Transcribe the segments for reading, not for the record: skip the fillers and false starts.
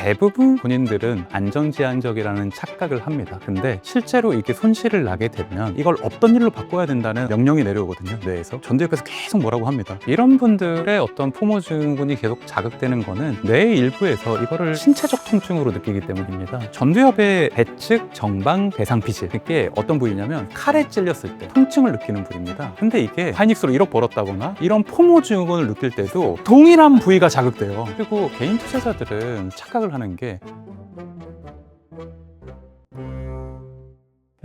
대부분 본인들은 안전지향적이라는 착각을 합니다. 근데 실제로 이게 손실을 나게 되면 이걸 없던 일로 바꿔야 된다는 명령이 내려오거든요, 뇌에서. 전두엽에서 계속 뭐라고 합니다. 이런 분들의 어떤 포모 증후군이 계속 자극되는 거는 뇌의 일부에서 이거를 신체적 통증으로 느끼기 때문입니다. 전두엽의 배측, 정방, 대상피질, 이게 어떤 부위냐면 칼에 찔렸을 때 통증을 느끼는 부위입니다. 근데 이게 하이닉스로 1억 벌었다거나 이런 포모 증후군을 느낄 때도 동일한 부위가 자극돼요. 그리고 개인 투자자들은 착각을 하는 게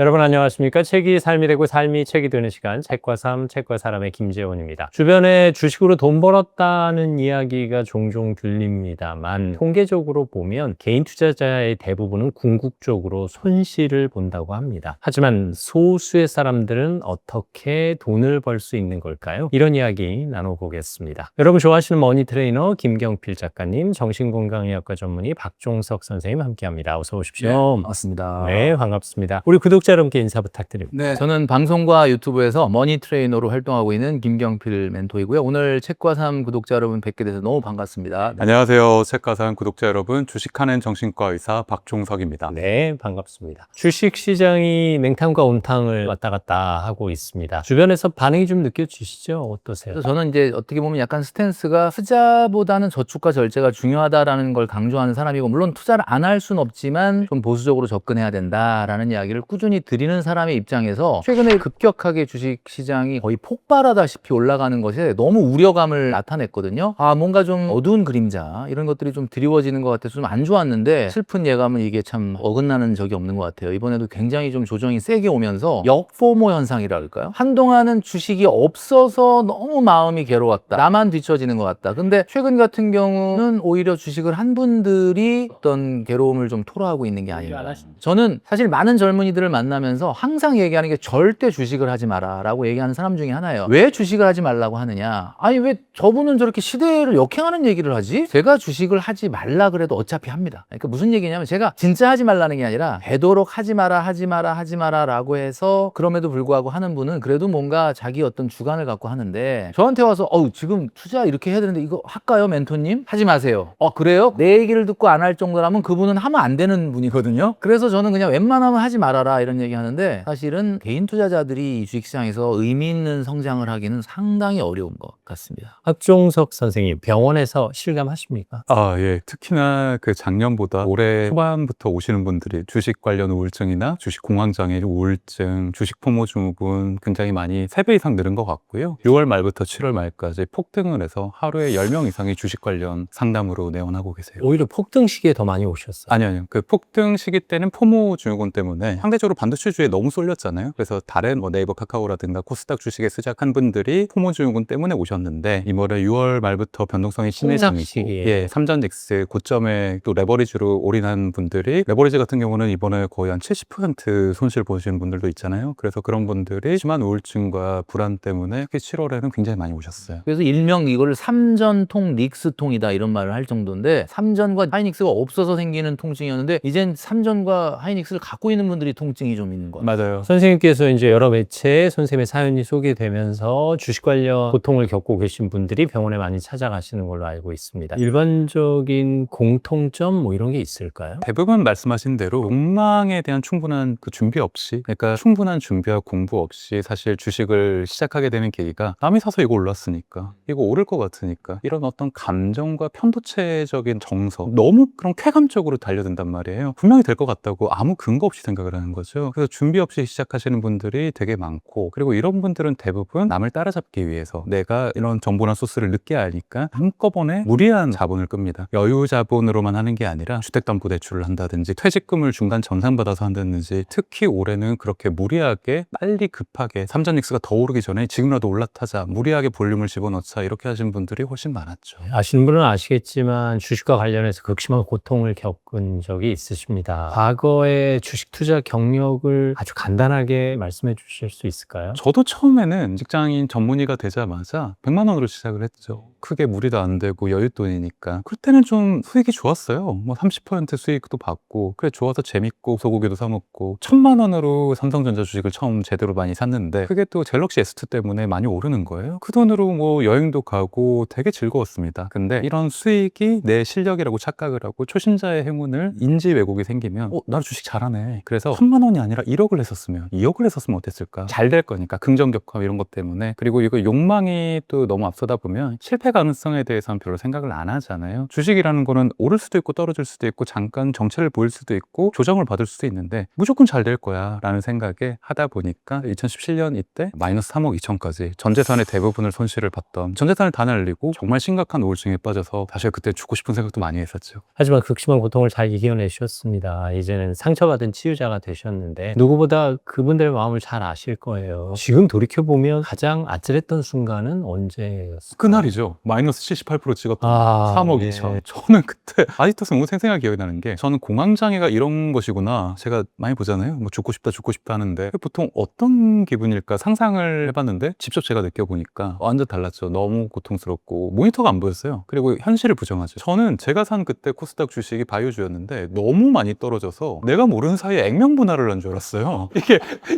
여러분 안녕하십니까? 책이 삶이 되고 삶이 책이 되는 시간, 책과 삶, 책과 사람의 김재원입니다. 주변에 주식으로 돈 벌었다는 이야기가 종종 들립니다만 통계적으로 보면 개인 투자자의 대부분은 궁극적으로 손실을 본다고 합니다. 하지만 소수의 사람들은 어떻게 돈을 벌 수 있는 걸까요? 이런 이야기 나눠보겠습니다. 여러분 좋아하시는 머니 트레이너 김경필 작가님, 정신건강의학과 전문의 박종석 선생님 함께합니다. 어서 오십시오. 네, 반갑습니다. 네, 반갑습니다. 우리 구독자 여러분께 인사 부탁드립니다. 네, 저는 방송과 유튜브에서 머니 트레이너로 활동하고 있는 김경필 멘토이고요. 오늘 책과 삶 구독자 여러분 뵙게 돼서 너무 반갑습니다. 네. 안녕하세요, 책가산 구독자 여러분. 주식하는 정신과 의사 박종석입니다. 네, 반갑습니다. 주식 시장이 냉탕과 온탕을 왔다 갔다 하고 있습니다. 주변에서 반응이 좀 느껴지시죠? 어떠세요? 그래서 저는 이제 어떻게 보면 약간 스탠스가 투자보다는 저축과 절제가 중요하다라는 걸 강조하는 사람이고, 물론 투자를 안 할 수는 없지만 좀 보수적으로 접근해야 된다라는 이야기를 꾸준히 드리는 사람의 입장에서 최근에 급격하게 주식 시장이 거의 폭발하다시피 올라가는 것에 너무 우려감을 나타냈거든요. 뭔가 좀 어두운 그림자 이런 것들이 좀 드리워지는 것 같아서 좀 안 좋았는데, 슬픈 예감은 이게 참 어긋나는 적이 없는 것 같아요. 이번에도 굉장히 좀 조정이 세게 오면서 역포모 현상이라 할까요? 한동안은 주식이 없어서 너무 마음이 괴로웠다, 나만 뒤처지는 것 같다. 근데 최근 같은 경우는 오히려 주식을 한 분들이 어떤 괴로움을 좀 토로하고 있는 게 아닌가. 저는 사실 많은 젊은이들을 만나면서 항상 얘기하는 게 절대 주식을 하지 마라 라고 얘기하는 사람 중에 하나예요. 왜 주식을 하지 말라고 하느냐? 아니 왜 저분은 저렇게 시대를 역행하는 얘기를 하지? 제가 주식을 하지 말라 그래도 어차피 합니다. 그러니까 무슨 얘기냐면, 제가 진짜 하지 말라는 게 아니라 되도록 하지 마라 하지 마라 하지 마라 라고 해서 그럼에도 불구하고 하는 분은 그래도 뭔가 자기 어떤 주관을 갖고 하는데, 저한테 와서 지금 투자 이렇게 해야 되는데 이거 할까요 멘토님? 하지 마세요. 그래요? 내 얘기를 듣고 안 할 정도라면 그분은 하면 안 되는 분이거든요. 그래서 저는 그냥 웬만하면 하지 말아라 이런 얘기 하는데, 사실은 개인 투자자들이 이 주식시장에서 의미 있는 성장을 하기는 상당히 어려운 것 같습니다. 박종석 선생님, 병원에서 실감하십니까? 예. 특히나 그 작년보다 올해 초반부터 오시는 분들이 주식 관련 우울증이나 주식 공황장애 우울증, 주식 포모 증후군 굉장히 많이 3배 이상 늘은 것 같고요. 6월 말부터 7월 말까지 폭등을 해서 하루에 10명 이상이 주식 관련 상담으로 내원하고 계세요. 오히려 폭등 시기에 더 많이 오셨어요. 아니요. 그 폭등 시기 때는 포모 증후군 때문에 상대적으로 반도체주에 너무 쏠렸잖아요. 그래서 다른 네이버, 카카오라든가 코스닥 주식에 시작한 분들이 포모 증후군 때문에 오셨는데, 이번에 6월 말부터 변동성이 심해지고, 시기에. 삼전닉스 고점에 또 레버리지로 올인한 분들이, 레버리지 같은 경우는 이번에 거의 한 70% 손실 보시는 분들도 있잖아요. 그래서 그런 분들이 심한 우울증과 불안 때문에 특히 7월에는 굉장히 많이 오셨어요. 그래서 일명 이거를 삼전통 닉스통이다 이런 말을 할 정도인데, 삼전과 하이닉스가 없어서 생기는 통증이었는데 이젠 삼전과 하이닉스를 갖고 있는 분들이 통증이 좀 있는 것 같아요. 맞아요. 선생님께서 이제 여러 매체에 선생님의 사연이 소개되면서 주식 관련 고통을 겪고 계신 분들이 병원에 많이 찾아가시는 걸로 알고 있습니다. 일반적인 공통점 뭐 이런 게 있을까요? 대부분 말씀하신 대로 욕망에 대한 충분한 그 준비 없이, 그러니까 충분한 준비와 공부 없이 사실 주식을 시작하게 되는 계기가, 남이 사서 이거 올랐으니까, 이거 오를 것 같으니까, 이런 어떤 감정과 편도체적인 정서, 너무 그런 쾌감적으로 달려든단 말이에요. 분명히 될 것 같다고 아무 근거 없이 생각을 하는 거죠. 그래서 준비 없이 시작하시는 분들이 되게 많고, 그리고 이런 분들은 대부분 남을 따라잡기 위해서 내가 이런 정보나 소스를 늦게 아니까 한꺼번에 무리한 자본을 끕니다. 여유 자본으로만 하는 게 아니라 주택담보대출을 한다든지 퇴직금을 중간 전상받아서 한다든지, 특히 올해는 그렇게 무리하게 빨리 급하게 삼전닉스가 더 오르기 전에 지금이라도 올라타자, 무리하게 볼륨을 집어넣자, 이렇게 하신 분들이 훨씬 많았죠. 아시는 분은 아시겠지만 주식과 관련해서 극심한 고통을 겪은 적이 있으십니다. 과거에 주식 투자 경력 경력을 아주 간단하게 말씀해 주실 수 있을까요? 저도 처음에는 직장인 전문의가 되자마자 100만 원으로 시작을 했죠. 크게 무리도 안 되고 여윳돈이니까. 그때는 좀 수익이 좋았어요. 뭐 30% 수익도 받고 그래 좋아서 재밌고 소고기도 사 먹고 1000만 원으로 삼성전자 주식을 처음 제대로 많이 샀는데 그게 또 갤럭시 S2 때문에 많이 오르는 거예요. 그 돈으로 뭐 여행도 가고 되게 즐거웠습니다. 근데 이런 수익이 내 실력이라고 착각을 하고 초심자의 행운을 인지 왜곡이 생기면 나 주식 잘하네. 그래서 1000만 원이 아니라 1억을 했었으면 2억을 했었으면 어땠을까? 잘 될 거니까 긍정격화 이런 것 때문에. 그리고 이거 욕망이 또 너무 앞서다 보면 실패 가능성에 대해서는 별로 생각을 안 하잖아요. 주식이라는 거는 오를 수도 있고 떨어질 수도 있고 잠깐 정체를 보일 수도 있고 조정을 받을 수도 있는데 무조건 잘 될 거야 라는 생각에 하다 보니까 2017년 이때 마이너스 3억 2천까지 전 재산의 대부분을 손실을 봤던, 전 재산을 다 날리고 정말 심각한 우울증에 빠져서 사실 그때 죽고 싶은 생각도 많이 했었죠. 하지만 극심한 고통을 잘 이겨내셨습니다. 이제는 상처받은 치유자가 되셨는데 누구보다 그분들의 마음을 잘 아실 거예요. 지금 돌이켜보면 가장 아찔했던 순간은 언제였을까요? 그날이죠. 마이너스 78% 찍었던 아, 3억 네. 2천. 저는 그때 아직도 너무 생생하게 기억이 나는 게 저는 공황장애가 이런 것이구나. 제가 많이 보잖아요. 뭐 죽고 싶다 하는데 보통 어떤 기분일까 상상을 해봤는데 직접 제가 느껴보니까 완전 달랐죠. 너무 고통스럽고 모니터가 안 보였어요. 그리고 현실을 부정하죠. 저는 제가 산 그때 코스닥 주식이 바이오주였는데 너무 많이 떨어져서 내가 모르는 사이에 액면분할을 한 줄 알았어요.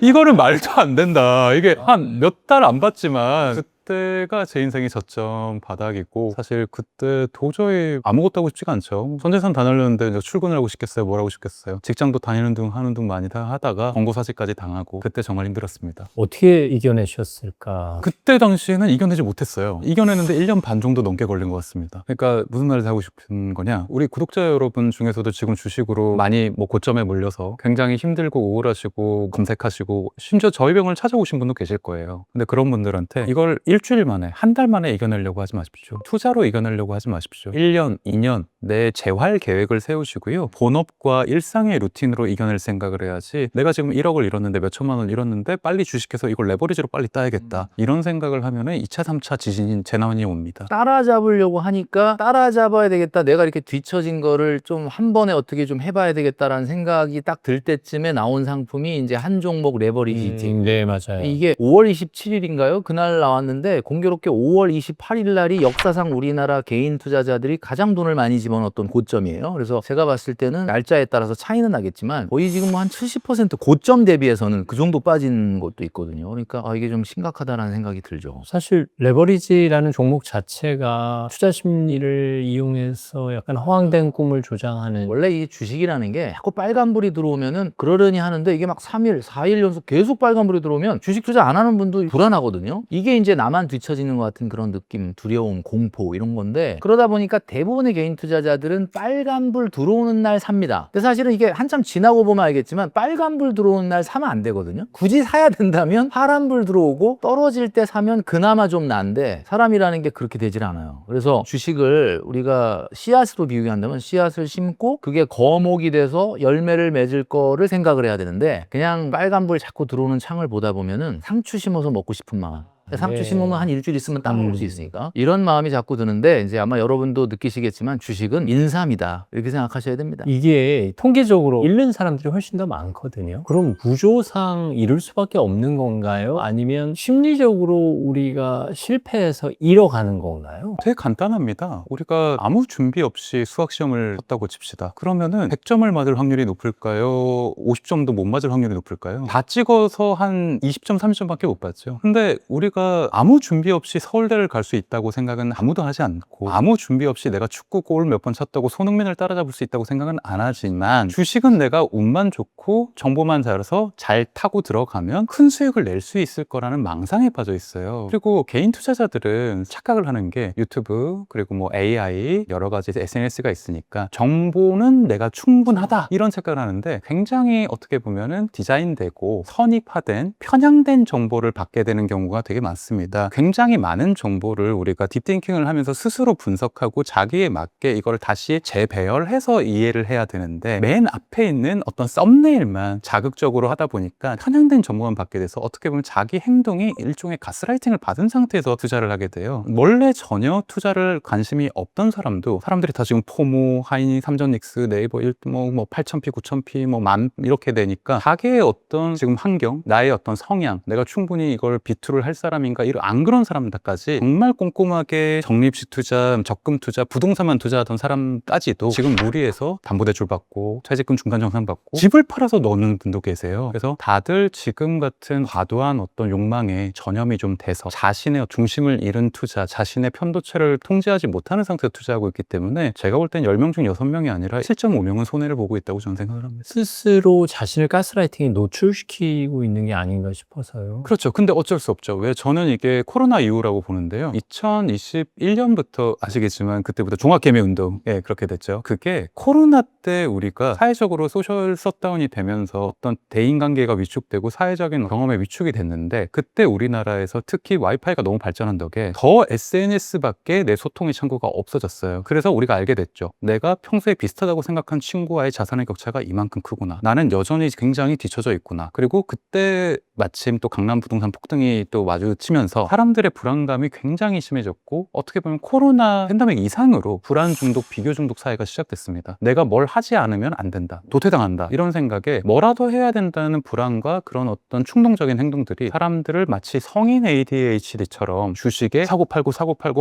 이거는 말도 안 된다. 이게 한 몇 달 안 봤지만 그때가 제 인생의 저점 바닥이고 사실 그때 도저히 아무것도 하고 싶지가 않죠. 전 재산 다 날렸는데 이제 출근을 하고 싶겠어요? 뭘 하고 싶겠어요? 직장도 다니는 둥 하는 둥 많이 다 하다가 권고 사직까지 당하고 그때 정말 힘들었습니다. 어떻게 이겨내셨을까? 그때 당시에는 이겨내지 못했어요. 이겨내는데 1년 반 정도 넘게 걸린 것 같습니다. 그러니까 무슨 말을 하고 싶은 거냐, 우리 구독자 여러분 중에서도 지금 주식으로 많이 뭐 고점에 몰려서 굉장히 힘들고 우울하시고 검색하시고 심지어 저희 병을 찾아오신 분도 계실 거예요. 근데 그런 분들한테 이걸 일주일 만에, 한 달 만에 이겨내려고 하지 마십시오. 투자로 이겨내려고 하지 마십시오. 1년, 2년 내 재활 계획을 세우시고요. 본업과 일상의 루틴으로 이겨낼 생각을 해야지, 내가 지금 1억을 잃었는데 몇 천만 원 잃었는데 빨리 주식해서 이걸 레버리지로 빨리 따야겠다. 이런 생각을 하면은 2차, 3차 지진인 재난이 옵니다. 따라잡으려고 하니까 따라잡아야 되겠다. 내가 이렇게 뒤처진 거를 좀 한 번에 어떻게 좀 해봐야 되겠다라는 생각이 딱 들 때쯤에 나온 상품이 이제 한 종목 레버리지 ETF. 네, 맞아요. 이게 5월 27일인가요? 그날 나왔는데 공교롭게 5월 28일 날이 역사상 우리나라 개인 투자자들이 가장 돈을 많이 집어넣었던 고점이에요. 그래서 제가 봤을 때는 날짜에 따라서 차이는 나겠지만 거의 지금 한 70% 고점 대비해서는 그 정도 빠진 것도 있거든요. 그러니까 이게 좀 심각하다는 생각이 들죠. 사실 레버리지라는 종목 자체가 투자 심리를 이용해서 약간 허황된 꿈을 조장하는, 원래 이 주식이라는 게 자꾸 빨간불이 들어오면은 그러려니 하는데 이게 막 3일, 4일 연속 계속 빨간불이 들어오면 주식 투자 안 하는 분도 불안하거든요. 이게 이제 나만 뒤처지는 것 같은 그런 느낌, 두려움, 공포 이런 건데, 그러다 보니까 대부분의 개인 투자자들은 빨간불 들어오는 날 삽니다. 근데 사실은 이게 한참 지나고 보면 알겠지만 빨간불 들어오는 날 사면 안 되거든요. 굳이 사야 된다면 파란불 들어오고 떨어질 때 사면 그나마 좀 나은데 사람이라는 게 그렇게 되질 않아요. 그래서 주식을 우리가 씨앗으로 비유한다면 씨앗을 심고 그게 거목이 돼서 열매를 맺을 거를 생각을 해야 되는데, 그냥 빨간불 자꾸 들어오는 창을 보다 보면은 상추 심어서 먹고 싶은 마음, 상추 심으면 한 일주일 있으면 딱 먹을 수 있으니까 이런 마음이 자꾸 드는데, 이제 아마 여러분도 느끼시겠지만 주식은 인삼이다 이렇게 생각하셔야 됩니다. 이게 통계적으로 잃는 사람들이 훨씬 더 많거든요. 그럼 구조상 잃을 수밖에 없는 건가요? 아니면 심리적으로 우리가 실패해서 잃어가는 건가요? 되게 간단합니다. 우리가 아무 준비 없이 수학 시험을 쳤다고 칩시다. 그러면은 100점을 맞을 확률이 높을까요? 50점도 못 맞을 확률이 높을까요? 다 찍어서 한 20점, 30점밖에 못 받죠. 근데 우리가 아무 준비 없이 서울대를 갈 수 있다고 생각은 아무도 하지 않고, 아무 준비 없이 내가 축구 골 몇 번 쳤다고 손흥민을 따라잡을 수 있다고 생각은 안 하지만, 주식은 내가 운만 좋고 정보만 잘해서 잘 타고 들어가면 큰 수익을 낼 수 있을 거라는 망상에 빠져 있어요. 그리고 개인 투자자들은 착각을 하는 게, 유튜브 그리고 뭐 AI 여러 가지 SNS가 있으니까 정보는 내가 충분하다 이런 착각을 하는데, 굉장히 어떻게 보면은 디자인되고 선입화된 편향된 정보를 받게 되는 경우가 되게 게 많습니다. 굉장히 많은 정보를 우리가 딥띵킹을 하면서 스스로 분석하고 자기에 맞게 이걸 다시 재배열해서 이해를 해야 되는데 맨 앞에 있는 어떤 썸네일만 자극적으로 하다 보니까 편향된 정보만 받게 돼서 어떻게 보면 자기 행동이 일종의 가스라이팅을 받은 상태에서 투자를 하게 돼요. 원래 전혀 투자를 관심이 없던 사람들이 다 지금 포모, 하이니, 삼전닉스, 네이버 1등 뭐 8,000p, 9,000p, 뭐 만 이렇게 되니까 자기의 어떤 지금 환경, 나의 어떤 성향, 내가 충분히 이걸 비투를 할 사람인가 이런 안 그런 사람들까지 정말 꼼꼼하게 적립식 투자, 적금 투자, 부동산만 투자하던 사람까지도 지금 무리해서 담보대출 받고 퇴직금 중간정산 받고 집을 팔아서 넣는 분도 계세요. 그래서 다들 지금 같은 과도한 어떤 욕망에 전염이 좀 돼서 자신의 중심을 잃은 투자, 자신의 편도체를 통제하지 못하는 상태에서 투자하고 있기 때문에 제가 볼 땐 10명 중 6명이 아니라 7.5명은 손해를 보고 있다고 저는 생각을 합니다. 스스로 자신을 가스라이팅에 노출시키고 있는 게 아닌가 싶어서요. 그렇죠. 근데 어쩔 수 없죠. 왜 저는 이게 코로나 이후라고 보는데요. 2021년부터 아시겠지만 그때부터 종합개미운동 그렇게 됐죠. 그게 코로나 때 우리가 사회적으로 소셜 셧다운이 되면서 어떤 대인관계가 위축되고 사회적인 경험에 위축이 됐는데 그때 우리나라에서 특히 와이파이가 너무 발전한 덕에 더 SNS밖에 내 소통의 창구가 없어졌어요. 그래서 우리가 알게 됐죠. 내가 평소에 비슷하다고 생각한 친구와의 자산의 격차가 이만큼 크구나. 나는 여전히 굉장히 뒤처져 있구나. 그리고 그때 마침 또 강남 부동산 폭등이 또 마주치면서 사람들의 불안감이 굉장히 심해졌고 어떻게 보면 코로나 팬데믹 이상으로 불안 중독, 비교 중독 사회가 시작됐습니다. 내가 뭘 하지 않으면 안 된다. 도태당한다. 이런 생각에 뭐라도 해야 된다는 불안과 그런 어떤 충동적인 행동들이 사람들을 마치 성인 ADHD처럼 주식에 사고 팔고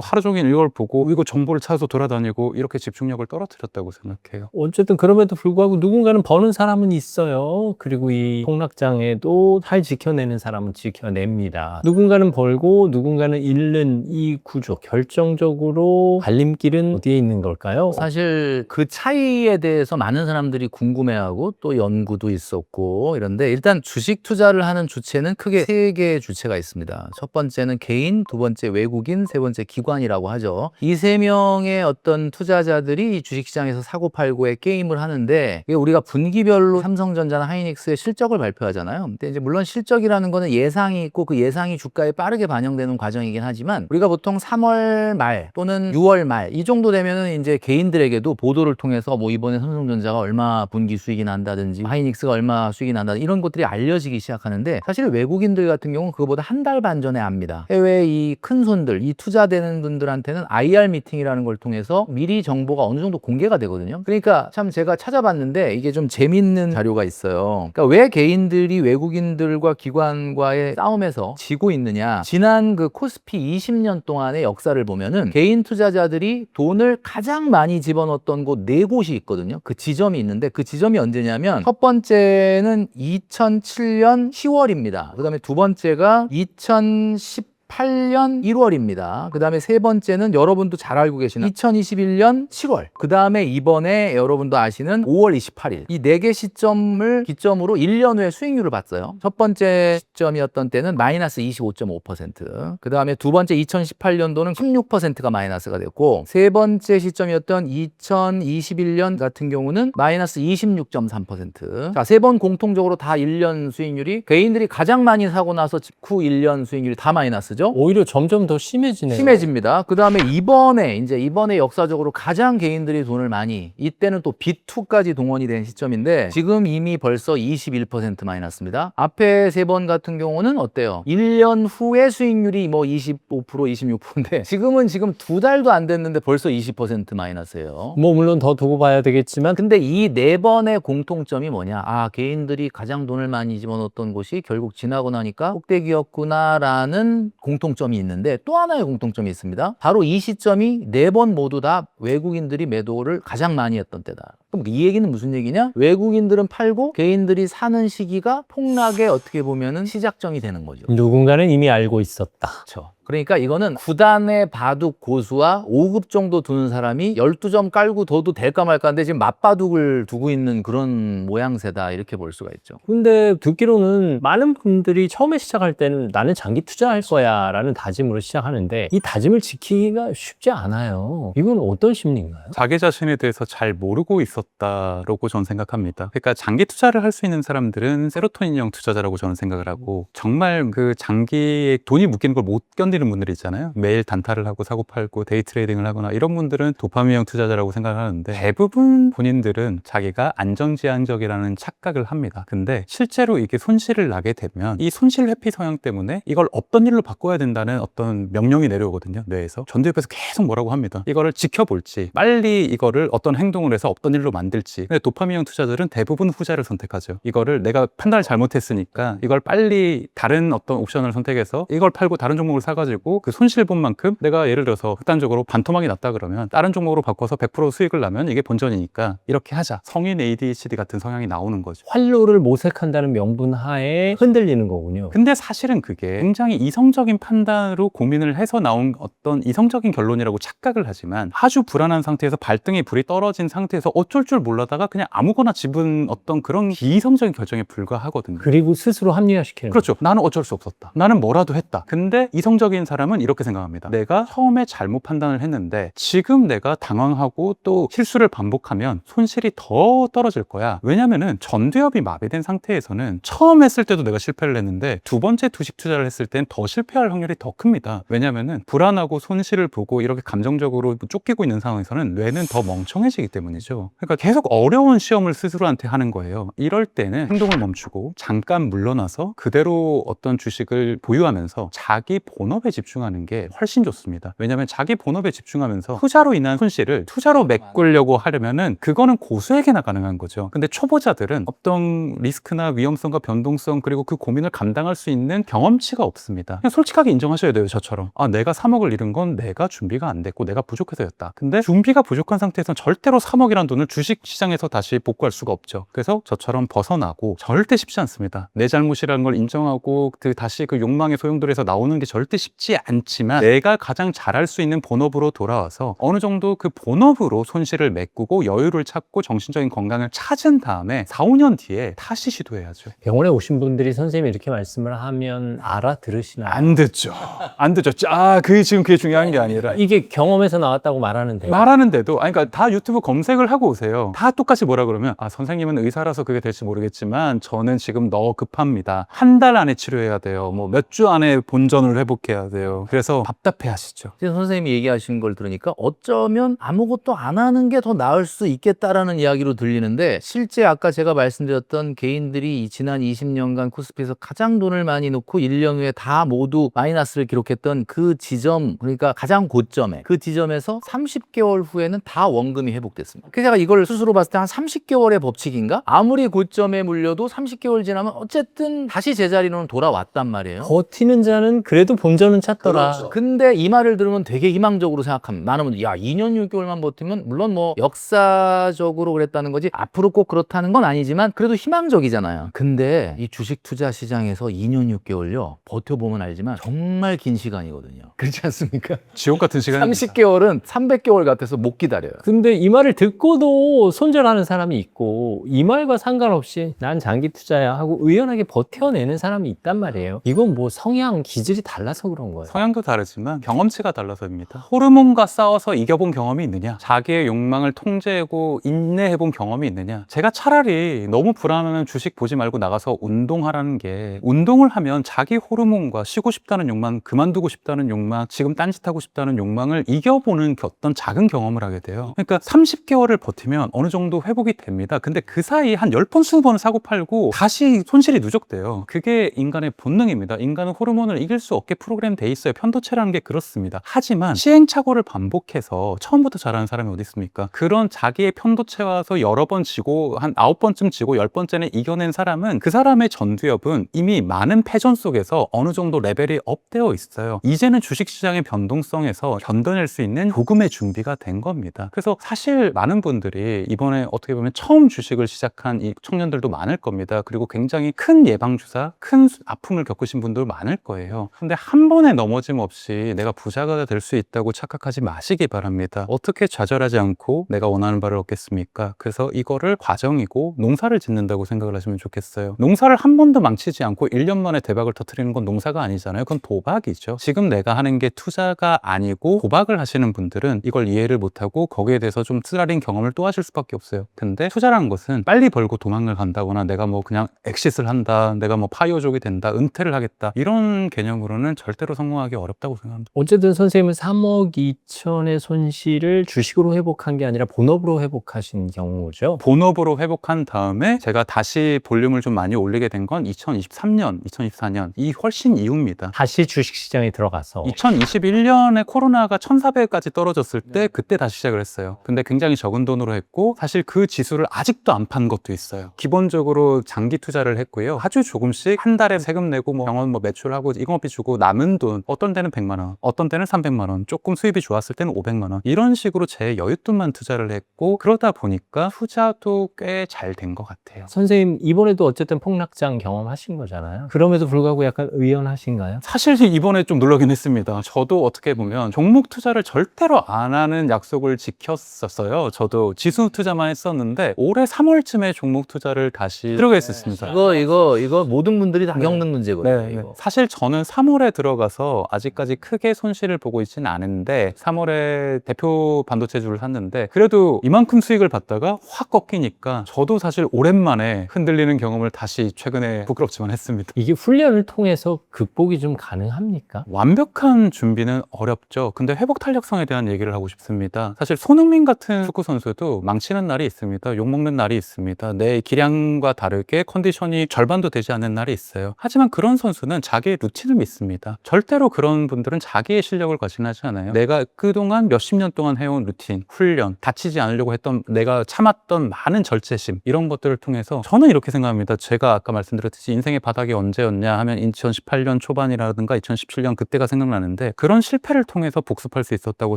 하루 종일 이걸 보고 이거 정보를 찾아서 돌아다니고 이렇게 집중력을 떨어뜨렸다고 생각해요. 어쨌든 그럼에도 불구하고 누군가는 버는 사람은 있어요. 그리고 이 폭락장에도 잘 지켜내는 사람은 지켜냅니다. 누군가는 벌고 누군가는 잃는 이 구조, 결정적으로 갈림길은 어디에 있는 걸까요? 사실 그 차이에 대해서 많은 사람들이 궁금해하고 또 연구도 있었고 이런데 일단 주식 투자를 하는 주체는 크게 세 개의 주체가 있습니다. 첫 번째는 개인, 두 번째 외국인, 세 번째 기관이라고 하죠. 이 세 명의 어떤 투자자들이 이 주식시장에서 사고팔고의 게임을 하는데 이게 우리가 분기별로 삼성전자나 하이닉스의 실적을 발표하잖아요. 근데 이제 물론 실적이라는 거는 예상이 있고 그 예상이 주가에 빠르게 반영되는 과정이긴 하지만 우리가 보통 3월 말 또는 6월 말 이 정도 되면은 이제 개인들에게도 보도를 통해서 뭐 이번에 삼성전자가 얼마 분기 수익이 난다든지 하이닉스가 얼마 수익이 난다든지 이런 것들이 알려지기 시작하는데 사실 외국인들 같은 경우는 그거보다 한 달 반 전에 압니다. 해외 이 큰 손들, 이 투자되는 분들한테는 IR 미팅이라는 걸 통해서 미리 정보가 어느 정도 공개가 되거든요. 그러니까 참 제가 찾아봤는데 이게 좀 재밌는 자료가 있어요. 그러니까 왜 개인들이 외국인들과 기관과의 싸움에서 지고 있느냐. 지난 그 코스피 20년 동안의 역사를 보면은 개인 투자자들이 돈을 가장 많이 집어넣었던 곳 4곳이 있거든요. 그 지점이 있는데 그 지점이 언제냐면 첫 번째는 2007년 10월입니다. 그 다음에 두 번째가 2018년 1월입니다. 그 다음에 세 번째는 여러분도 잘 알고 계시는 2021년 7월. 그 다음에 이번에 여러분도 아시는 5월 28일. 이 4개 시점을 기점으로 1년 후에 수익률을 봤어요. 첫 번째 시점이었던 때는 마이너스 25.5%. 그 다음에 두 번째 2018년도는 16%가 마이너스가 됐고 세 번째 시점이었던 2021년 같은 경우는 마이너스 26.3%. 자, 세 번 공통적으로 다 1년 수익률이 개인들이 가장 많이 사고 나서 직후 1년 수익률이 다 마이너스죠. 오히려 점점 더 심해지네요. 심해집니다. 그 다음에 이번에 역사적으로 가장 개인들이 돈을 많이 이때는 또 B2까지 동원이 된 시점인데 지금 이미 벌써 21% 마이너스입니다. 앞에 세 번 같은 경우는 어때요? 1년 후에 수익률이 뭐 25%, 26%인데 지금 2달도 안 됐는데 벌써 20% 마이너스예요. 뭐 물론 더 두고 봐야 되겠지만 근데 이 4번의 공통점이 뭐냐? 아, 개인들이 가장 돈을 많이 집어넣었던 곳이 결국 지나고 나니까 꼭대기였구나라는 공통점이 있는데 또 하나의 공통점이 있습니다. 바로 이 시점이 4번 모두 다 외국인들이 매도를 가장 많이 했던 때다. 그럼 이 얘기는 무슨 얘기냐? 외국인들은 팔고 개인들이 사는 시기가 폭락의 어떻게 보면은 시작점이 되는 거죠. 누군가는 이미 알고 있었다. 그렇죠. 그러니까 이거는 9단의 바둑 고수와 5급 정도 두는 사람이 12점 깔고 둬도 될까 말까 한데 지금 맞바둑을 두고 있는 그런 모양새다 이렇게 볼 수가 있죠. 근데 듣기로는 많은 분들이 처음에 시작할 때는 나는 장기 투자할 거야 라는 다짐으로 시작하는데 이 다짐을 지키기가 쉽지 않아요. 이건 어떤 심리인가요? 자기 자신에 대해서 잘 모르고 있었던 있었다라고 저는 생각합니다. 그러니까 장기 투자를 할 수 있는 사람들은 세로토닌형 투자자라고 저는 생각을 하고, 정말 그 장기에 돈이 묶이는 걸 못 견디는 분들이 있잖아요. 매일 단타를 하고 사고 팔고 데이 트레이딩을 하거나 이런 분들은 도파민형 투자자라고 생각을 하는데, 대부분 본인들은 자기가 안정지향적이라는 착각을 합니다. 근데 실제로 이게 손실을 나게 되면 이 손실 회피 성향 때문에 이걸 없던 일로 바꿔야 된다는 어떤 명령이 내려오거든요. 뇌에서. 전두엽에서 계속 뭐라고 합니다. 이거를 지켜볼지, 빨리 이거를 어떤 행동을 해서 없던 일로 만들지. 근데 도파민형 투자들은 대부분 후자를 선택하죠. 이거를 내가 판단을 잘못했으니까 이걸 빨리 다른 어떤 옵션을 선택해서 이걸 팔고 다른 종목을 사가지고 그 손실 본 만큼, 내가 예를 들어서 극단적으로 반토막이 났다 그러면 다른 종목으로 바꿔서 100% 수익을 나면 이게 본전이니까 이렇게 하자. 성인 ADHD 같은 성향이 나오는 거죠. 활로를 모색한다는 명분 하에 흔들리는 거군요. 근데 사실은 그게 굉장히 이성적인 판단으로 고민을 해서 나온 어떤 이성적인 결론이라고 착각을 하지만, 아주 불안한 상태에서 발등에 불이 떨어진 상태에서 어쩔 줄 몰라다가 그냥 아무거나 집은 어떤 그런 비이성적인 결정에 불과하거든요. 그리고 스스로 합리화시키는 그렇죠. 나는 어쩔 수 없었다. 나는 뭐라도 했다. 근데 이성적인 사람은 이렇게 생각합니다. 내가 처음에 잘못 판단을 했는데 지금 내가 당황하고 또 실수를 반복하면 손실이 더 떨어질 거야. 왜냐면은 전두엽이 마비된 상태에서는 처음 했을 때도 내가 실패를 했는데 두 번째 주식 투자를 했을 땐 더 실패할 확률이 더 큽니다. 왜냐면은 불안하고 손실을 보고 이렇게 감정적으로 쫓기고 있는 상황에서는 뇌는 더 멍청해지기 때문이죠. 그러니까 계속 어려운 시험을 스스로한테 하는 거예요. 이럴 때는 행동을 멈추고 잠깐 물러나서 그대로 어떤 주식을 보유하면서 자기 본업에 집중하는 게 훨씬 좋습니다. 왜냐하면 자기 본업에 집중하면서 투자로 인한 손실을 투자로 메꾸려고 하려면은 그거는 고수에게나 가능한 거죠. 근데 초보자들은 어떤 리스크나 위험성과 변동성, 그리고 그 고민을 감당할 수 있는 경험치가 없습니다. 그냥 솔직하게 인정하셔야 돼요. 저처럼 내가 3억을 잃은 건 내가 준비가 안 됐고 내가 부족해서였다. 근데 준비가 부족한 상태에서는 절대로 3억이란 돈을 주식 시장에서 다시 복구할 수가 없죠. 그래서 저처럼 벗어나고, 절대 쉽지 않습니다. 내 잘못이라는 걸 인정하고 다시 그 욕망의 소용돌이에서 나오는 게 절대 쉽지 않지만, 내가 가장 잘할 수 있는 본업으로 돌아와서 어느 정도 그 본업으로 손실을 메꾸고 여유를 찾고 정신적인 건강을 찾은 다음에 4, 5년 뒤에 다시 시도해야죠. 병원에 오신 분들이 선생님이 이렇게 말씀을 하면 알아들으시나요? 안 듣죠. 안 듣죠. 그게 중요한 게 아니라, 이게 경험에서 나왔다고 말하는데 말하는데도, 그러니까 다 유튜브 검색을 하고 오세요. 다 똑같이 뭐라 그러면, 선생님은 의사라서 그게 될지 모르겠지만 저는 지금 너무 급합니다. 한 달 안에 치료해야 돼요. 뭐 몇 주 안에 본전을 회복해야 돼요. 그래서 답답해 하시죠. 지금 선생님이 얘기하신 걸 들으니까 어쩌면 아무것도 안 하는 게 더 나을 수 있겠다라는 이야기로 들리는데, 실제 아까 제가 말씀드렸던 개인들이 지난 20년간 코스피에서 가장 돈을 많이 놓고 1년 후에 다 모두 마이너스를 기록했던 그 지점, 그러니까 가장 고점에, 그 지점에서 30개월 후에는 다 원금이 회복됐습니다. 그래서 제가 이걸 스스로 봤을 때 한 30개월의 법칙인가? 아무리 고점에 물려도 30개월 지나면 어쨌든 다시 제자리로는 돌아왔단 말이에요. 버티는 자는 그래도 본전은 찾더라. 그렇죠. 근데 이 말을 들으면 되게 희망적으로 생각합니다. 많은 분들이 2년 6개월만 버티면, 물론 뭐 역사적으로 그랬다는 거지 앞으로 꼭 그렇다는 건 아니지만 그래도 희망적이잖아요. 근데 이 주식 투자 시장에서 2년 6개월요 버텨보면 알지만 정말 긴 시간이거든요. 그렇지 않습니까? 지옥 같은 시간입니다. 30개월은 300개월 같아서 못 기다려요. 근데 이 말을 듣고도 손절하는 사람이 있고, 이 말과 상관없이 난 장기 투자야 하고 의연하게 버텨내는 사람이 있단 말이에요. 이건 뭐 성향, 기질이 달라서 그런 거예요. 성향도 다르지만 경험치가 달라서입니다. 호르몬과 싸워서 이겨본 경험이 있느냐, 자기의 욕망을 통제하고 인내해본 경험이 있느냐. 제가 차라리 너무 불안하면 주식 보지 말고 나가서 운동하라는 게, 운동을 하면 자기 호르몬과 쉬고 싶다는 욕망, 그만두고 싶다는 욕망, 지금 딴짓하고 싶다는 욕망을 이겨보는 어떤 작은 경험을 하게 돼요. 그러니까 30개월을 버티면 어느 정도 회복이 됩니다. 근데 그 사이 한 10번, 20번 사고 팔고 다시 손실이 누적돼요. 그게 인간의 본능입니다. 인간은 호르몬을 이길 수 없게 프로그램 돼 있어요. 편도체라는 게 그렇습니다. 하지만 시행착오를 반복해서 처음부터 잘하는 사람이 어디 있습니까? 그런 자기의 편도체와서 여러 번 지고 한 9번쯤 지고 10번째는 이겨낸 사람은, 그 사람의 전두엽은 이미 많은 패전 속에서 어느 정도 레벨이 업되어 있어요. 이제는 주식시장의 변동성에서 견뎌낼 수 있는 조금의 준비가 된 겁니다. 그래서 사실 많은 분들이 이번에 어떻게 보면 처음 주식을 시작한 이 청년들도 많을 겁니다. 그리고 굉장히 큰 예방주사, 큰 아픔을 겪으신 분들 많을 거예요. 근데 한 번의 넘어짐 없이 내가 부자가 될 수 있다고 착각하지 마시기 바랍니다. 어떻게 좌절하지 않고 내가 원하는 바를 얻겠습니까? 그래서 이거를 과정이고 농사를 짓는다고 생각을 하시면 좋겠어요. 농사를 한 번도 망치지 않고 1년 만에 대박을 터뜨리는 건 농사가 아니잖아요. 그건 도박이죠. 지금 내가 하는 게 투자가 아니고 도박을 하시는 분들은 이걸 이해를 못하고 거기에 대해서 좀 쓰라린 경험을 또 좋아하실 수밖에 없어요. 근데 투자라는 것은 빨리 벌고 도망을 간다거나 내가 뭐 그냥 엑싯을 한다, 내가 뭐 파이어족이 된다, 은퇴를 하겠다 이런 개념으로는 절대로 성공하기 어렵다고 생각합니다. 어쨌든 선생님은 3억 2천의 손실을 주식으로 회복한 게 아니라 본업으로 회복하신 경우죠. 본업으로 회복한 다음에 제가 다시 볼륨을 좀 많이 올리게 된 건 2023년, 2024년 이 훨씬 이후입니다. 다시 주식시장에 들어가서 2021년에 코로나가 1,400까지 떨어졌을 때 그때 다시 시작을 했어요. 근데 굉장히 적은 돈으로 했고 사실 그 지수를 아직도 안 판 것도 있어요. 기본적으로 장기 투자를 했고요. 아주 조금씩 한 달에 세금 내고 뭐 병원 뭐 매출하고 인건비 주고 남은 돈 어떤 때는 100만 원, 어떤 때는 300만 원, 조금 수입이 좋았을 때는 500만 원 이런 식으로 제 여윳돈만 투자를 했고 그러다 보니까 투자도 꽤 잘 된 것 같아요. 선생님 이번에도 어쨌든 폭락장 경험하신 거잖아요. 그럼에도 불구하고 약간 의연하신가요? 사실 이번에 좀 놀라긴 했습니다. 저도 어떻게 보면 종목 투자를 절대로 안 하는 약속을 지켰었어요. 저도 지수 투자만 했었는데 올해 3월쯤에 종목 투자를 다시 들어가겠습니다. 이거 모든 분들이 다 겪는 문제거든요. 네, 이거. 사실 저는 3월에 들어가서 아직까지 크게 손실을 보고 있지는 않은데 3월에 대표 반도체주를 샀는데 그래도 이만큼 수익을 받다가 확 꺾이니까 저도 사실 오랜만에 흔들리는 경험을 다시 최근에 부끄럽지만 했습니다. 이게 훈련을 통해서 극복이 좀 가능합니까? 완벽한 준비는 어렵죠. 근데 회복 탄력성에 대한 얘기를 하고 싶습니다. 사실 손흥민 같은 축구 선수도 망치는 날이 있습니다. 욕먹는 날이 있습니다. 내 기량과 다르게 컨디션이 절반도 되지 않는 날이 있어요. 하지만 그런 선수는 자기의 루틴을 믿습니다. 절대로 그런 분들은 자기의 실력을 과신하지 않아요. 내가 그동안 몇십 년 동안 해온 루틴, 훈련, 다치지 않으려고 했던 내가 참았던 많은 절제심 이런 것들을 통해서 저는 이렇게 생각합니다. 제가 아까 말씀드렸듯이 인생의 바닥이 언제였냐 하면 2018년 초반이라든가 2017년 그때가 생각나는데 그런 실패를 통해서 복습할 수 있었다고